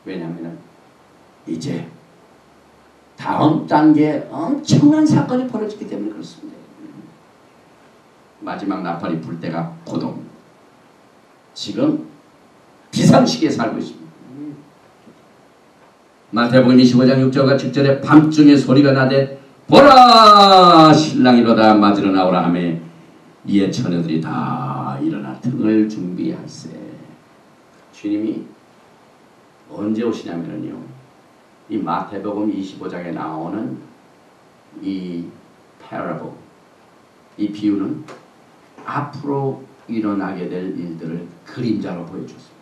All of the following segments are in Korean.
왜냐하면 이제 다음 단계에 엄청난 사건이 벌어지기 때문에 그렇습니다. 마지막 나팔이 불 때가 고동. 지금 비상시기에 살고 있습니다. 마태복음 25장 6절과 7절에 밤중에 소리가 나되 보라 신랑이로다 맞으러 나오라 하매 이에 처녀들이 다 일어나 등을 준비할세. 주님이 언제 오시냐면요, 이 마태복음 25장에 나오는 이 parable, 이 비유는 앞으로 일어나게 될 일들을 그림자로 보여줬습니다.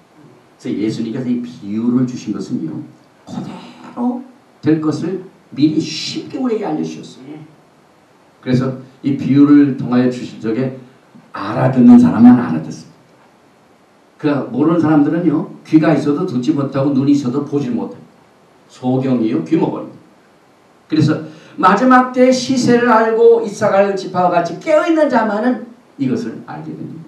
그래서 예수님께서 이 비유를 주신 것은요, 그대로 될 것을 미리 쉽게 우리에게 알려주셨어요. 그래서 이 비유를 통하여 주실 적에 알아듣는 사람만 알아듣습니다. 그 모르는 사람들은요, 귀가 있어도 듣지 못하고 눈이 있어도 보지 못해요. 소경이요, 귀머거리입니다. 그래서 마지막 때 시세를 알고 이사갈 지파와 같이 깨어있는 자만은 이것을 알게 됩니다.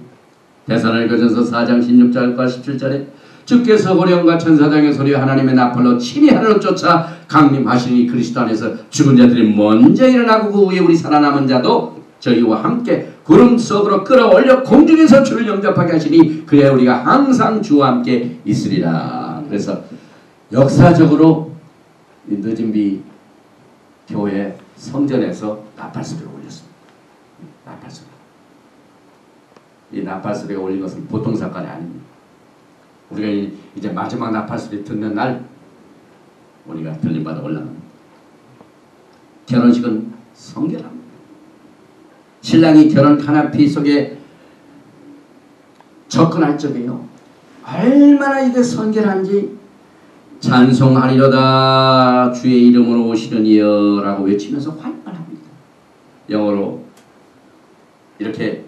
데살로니가전서 4장 16절과 17절에 주께서 호령과 천사장의 소리와 하나님의 나팔로 친히 하늘로 쫓아 강림하시니 그리스도 안에서 죽은 자들이 먼저 일어나고 그 후에 우리 살아남은 자도 저희와 함께 구름 속으로 끌어올려 공중에서 주를 영접하게 하시니 그래야 우리가 항상 주와 함께 있으리라. 그래서 역사적으로 늦은비 교회 성전에서 나팔소리를 올렸습니다. 나팔소리. 이 나팔소리가 올린 것은 보통 사건이 아닙니다. 우리가 이제 마지막 나팔소리 듣는 날 우리가 들림받아 올라갑니다. 결혼식은 성결합니다. 신랑이 결혼 카나피 속에 접근할 적에요, 얼마나 이게 성결한지 찬송하리로다 주의 이름으로 오시는 이여 라고 외치면서 환호를 합니다. 영어로 이렇게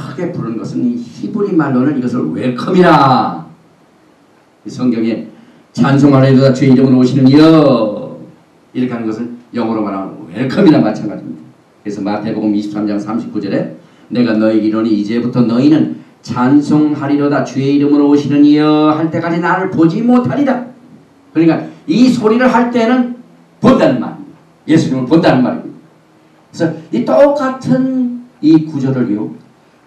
크게 부르는 것은 이 히브리 말로는 이것을 웰컴이라. 이 성경에 찬송하리로다 주의 이름으로 오시는 이여 이렇게 하는 것을 영어로 말하면 웰컴이나 마찬가지입니다. 그래서 마태복음 23장 39절에 내가 너에게 이르노니 이제부터 너희는 찬송하리로다 주의 이름으로 오시는 이여 할 때까지 나를 보지 못하리라. 그러니까 이 소리를 할 때는 본다는 말입니다. 예수님을 본다는 말입니다. 그래서 이 똑같은 이 구절을요,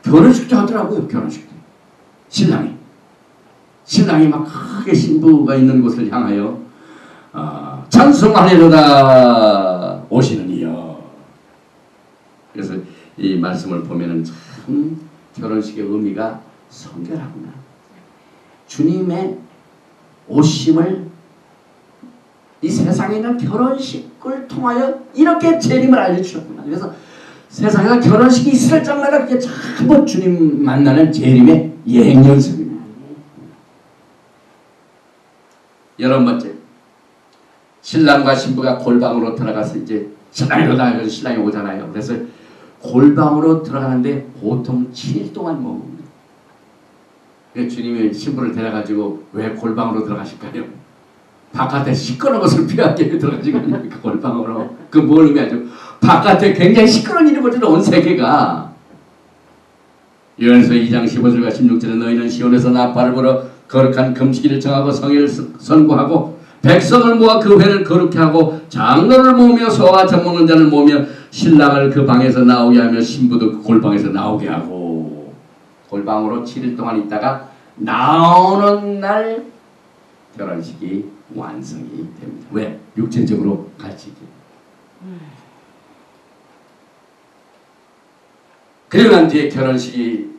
결혼식 때 하더라고요. 결혼식 때 신랑이 막 크게 신부가 있는 곳을 향하여 찬송하리로다 오시는 이여. 그래서 이 말씀을 보면은 참 결혼식의 의미가 성결하구나. 주님의 오심을 이 세상에 있는 결혼식을 통하여 이렇게 재림을 알려주셨구나. 그래서 세상에서 결혼식이 있을 적마다 그게 전부 주님 만나는 재림의 예행 연습입니다. 11번째, 신랑과 신부가 골방으로 들어가서 이제 신랑이로다 신랑이 오잖아요. 그래서 골방으로 들어가는데 보통 7일 동안 머뭅니다. 주님이 신부를 데려가지고 왜 골방으로 들어가실까요? 바깥에 시끄러운 것을 피하기 위해 들어가신 거 아닙니까? 골방으로. 그 뭘 의미하죠? 바깥에 굉장히 시끄러운 일이 벌어지는 온 세계가. 요한서 2장 15절과 16절에 너희는 시온에서 나팔을 불어 거룩한 금식일을 정하고 성일을 선고하고 백성을 모아 그 회를 거룩케 하고 장로를 모으며 소와 젖 먹는 자를 모으며 신랑을 그 방에서 나오게 하며 신부도 그 골방에서 나오게 하고. 골방으로 7일 동안 있다가 나오는 날 결혼식이 완성이 됩니다. 왜? 육체적으로 같이. 그리고 난 뒤에 결혼식이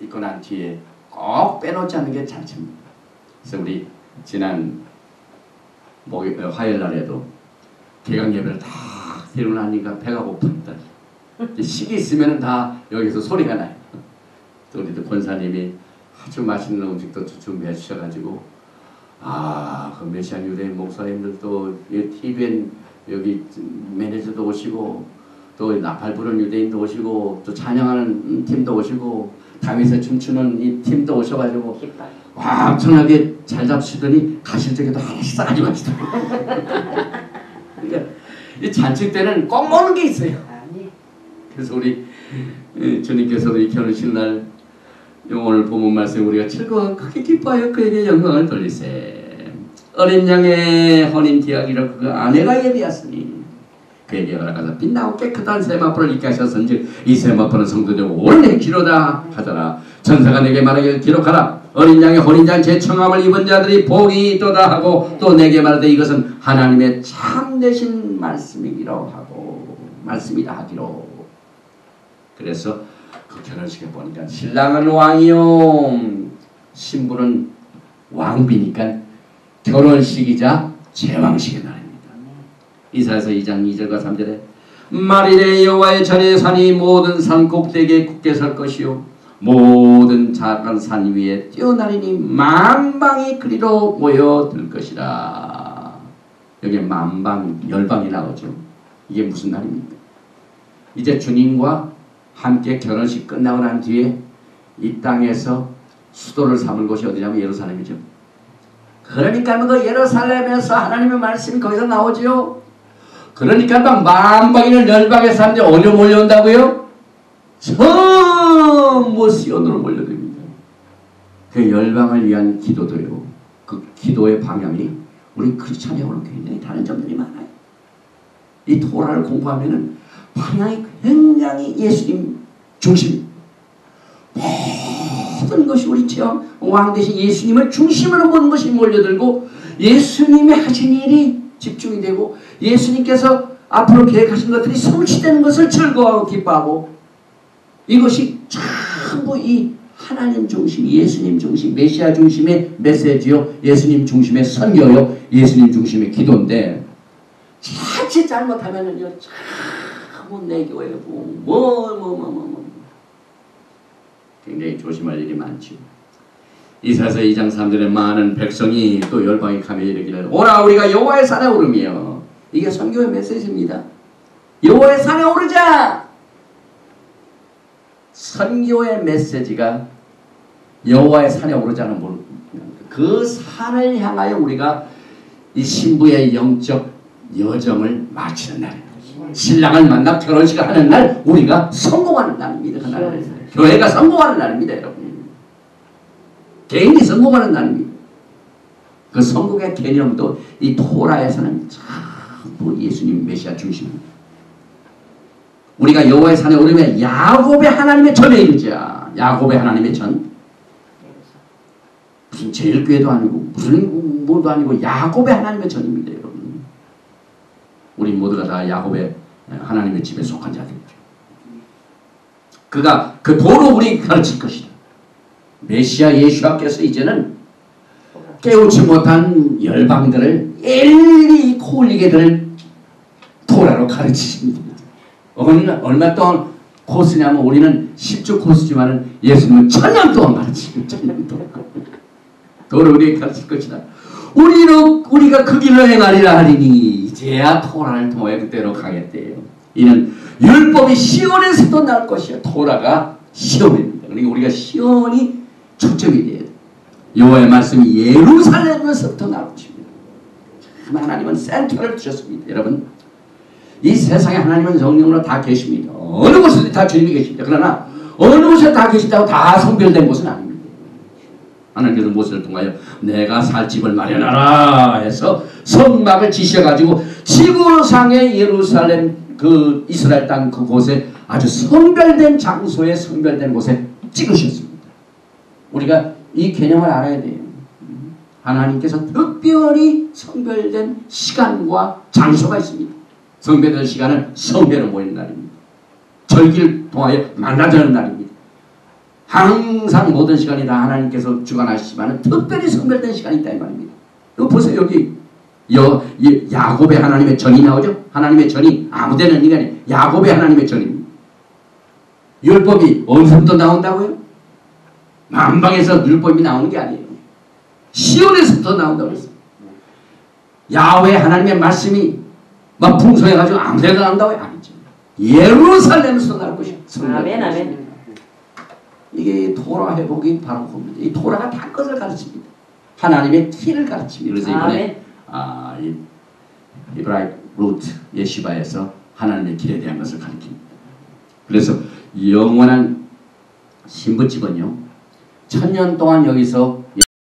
있고 난 뒤에 꼭 빼놓지 않는 게 잔치입니다. 그래서 우리 지난 화요일 날에도 개강 예배를 다 드리고 나니까 배가 고픈다. 식이 있으면 다 여기서 소리가 나요. 또 우리도 권사님이 아주 맛있는 음식도 준비해 주셔가지고 그 메시안 유대인 목사님들도 TVN 여기 매니저도 오시고 또 나팔 부는 유대인도 오시고 또 찬양하는 팀도 오시고 다윗에 춤추는 이 팀도 오셔가지고 와 엄청나게 잘 잡수시더니 가실 적에도 하나씩 싸가지고 가시더라고요. 그러니까 이 잔치 때는 꼭 먹는 게 있어요. 그래서 우리 주님께서도 이 결혼식 날 오늘 본문 말씀 우리가 즐거워 크게 기뻐하여 그에게 영광을 돌리세. 어린 양의 혼인 기약이라 그 아내가 예비하였으니 그에게 허락하사 빛나고 깨끗한 세마포를 입게 하셨은즉 이 세마포는 성도들 오래 기로다 하더라. 천사가 내게 말하기를 기록하라. 어린 양의 혼인잔치에 청함을 입은 자들이 복이 있도다 하고 또 내게 말하되 이것은 하나님의 참되신 말씀이기로 하고 말씀이다 하기로. 그래서 그 결혼식에 보니까 신랑은 왕이요 신부는 왕비니까 결혼식이자 제왕식의 날입니다. 이사야서 2장 2절과 3절에 말이래 여호와의 전에 산이 모든 산 꼭대기에 굳게 설 것이요 모든 작은 산 위에 뛰어나리니 만방이 그리로 모여들 것이라. 여기에 만방, 열방이 나오죠. 이게 무슨 날입니까? 이제 주님과 함께 결혼식 끝나고 난 뒤에 이 땅에서 수도를 삼을 곳이 어디냐면 예루살렘이죠. 그러니까 그 예루살렘에서 하나님의 말씀이 거기서 나오죠. 그러니까 막 만방이는 열방의 사람들이 어디로 몰려온다고요? 전부 시온으로 몰려듭니다. 그 열방을 위한 기도도요. 그 기도의 방향이 우리 크리스찬하고는 굉장히 다른 점들이 많아요. 이 토라를 공부하면은 방향이 굉장히 예수님 중심. 모든 것이 우리 체험 왕 대신 예수님을 중심으로 모든 것이 몰려들고 예수님이 하신 일이 집중이 되고 예수님께서 앞으로 계획하신 것들이 성취되는 것을 즐거워하고 기뻐하고 이것이 전부 이 하나님 중심, 예수님 중심, 메시아 중심의 메시지요. 예수님 중심의 선교요. 예수님 중심의 기도인데 자칫 잘못하면은요. 뭐 내교회고 뭐 굉장히 조심할 일이 많죠. 이사야서 2장 3절에 많은 백성이 또 열방에 가며 이르기를 오라 우리가 여호와의 산에 오르며 이게 선교의 메시지입니다. 여호와의 산에 오르자. 선교의 메시지가 여호와의 산에 오르자는 그 산을 향하여 우리가 이 신부의 영적 여정을 마치는 날입니다. 신랑을 만나 결혼식을 하는 날 우리가 성공하는 날입니다. 그 날. 교회가 성공하는 날입니다. 여러분. 개인이 성공하는 날입니다. 그 성공의 개념도 이 토라에서는 전부 예수님 메시아 중심입니다. 우리가 여호와의 산에 오르면 야곱의 하나님의 전에 이르자. 야곱의 하나님의 전. 무슨 제일교회도 아니고 무슨 뭐도 아니고 야곱의 하나님의 전입니다. 여러분. 우리 모두가 다 야곱의 하나님의 집에 속한 자들이죠. 그가 그 도로 우리 가르칠 것이다. 메시아 예수께서 이제는 깨우치 못한 열방들을 엘리 코올리게들을 토라로 가르치십니다. 얼마 동안 코스냐면 우리는 10주 코스지만은 예수님은 1000년 동안 가르치십니다. 1000년 동안. 도로 우리에게 가르칠 것이다. 우리가 그 길로 행하리라 하리니 이제야 토라를 통하여 그때로 가겠대요. 이는 율법이 시온에서도 날 것이야. 토라가 시온입니다. 그러니까 우리가 시온이 초점이 돼야 돼. 여호와의 말씀이 예루살렘에서부터 나올 것입니다. 하나님은 센터를 두셨습니다. 여러분 이 세상에 하나님은 성령으로 다 계십니다. 어느 곳에도 다 주님이 계십니다. 그러나 어느 곳에 다 계시다고 다 성별된 곳은 아닙니다. 하나님께서 모세를 통하여 내가 살 집을 마련하라 해서 성막을 지셔가지고 지구상의 예루살렘 그 이스라엘 땅 그곳에 아주 성별된 장소에 성별된 곳에 찍으셨습니다. 우리가 이 개념을 알아야 돼요. 하나님께서 특별히 성별된 시간과 장소가 있습니다. 성별된 시간은 성회로 모이는 날입니다. 절기를 통하여 만나자는 날입니다. 항상 모든 시간이 다 하나님께서 주관하시지만 특별히 성별된 시간이 있다 이 말입니다. 이거 보세요. 여기 야곱의 하나님의 전이 나오죠. 하나님의 전이 아무데나 있는 게 아니에요. 야곱의 하나님의 전입니다. 율법이 어디서부터 나온다고요? 만방에서 율법이 나오는 게 아니에요. 시온에서부터 나온다고 했어요. 야훼 하나님의 말씀이 막 풍성해가지고 아무데나 나온다고요? 아니죠. 예루살렘에서 나올 것이에요. 아멘 아멘. 이게 토라 회복이 바로 그겁니다. 이 토라가 다 것을 가르칩니다. 하나님의 키를 가르칩니다. 그래서 이번에 이 히브라이 루트 예시바에서 하나님의 길에 대한 것을 가르칩니다. 그래서 영원한 신부집은요 천년 동안 여기서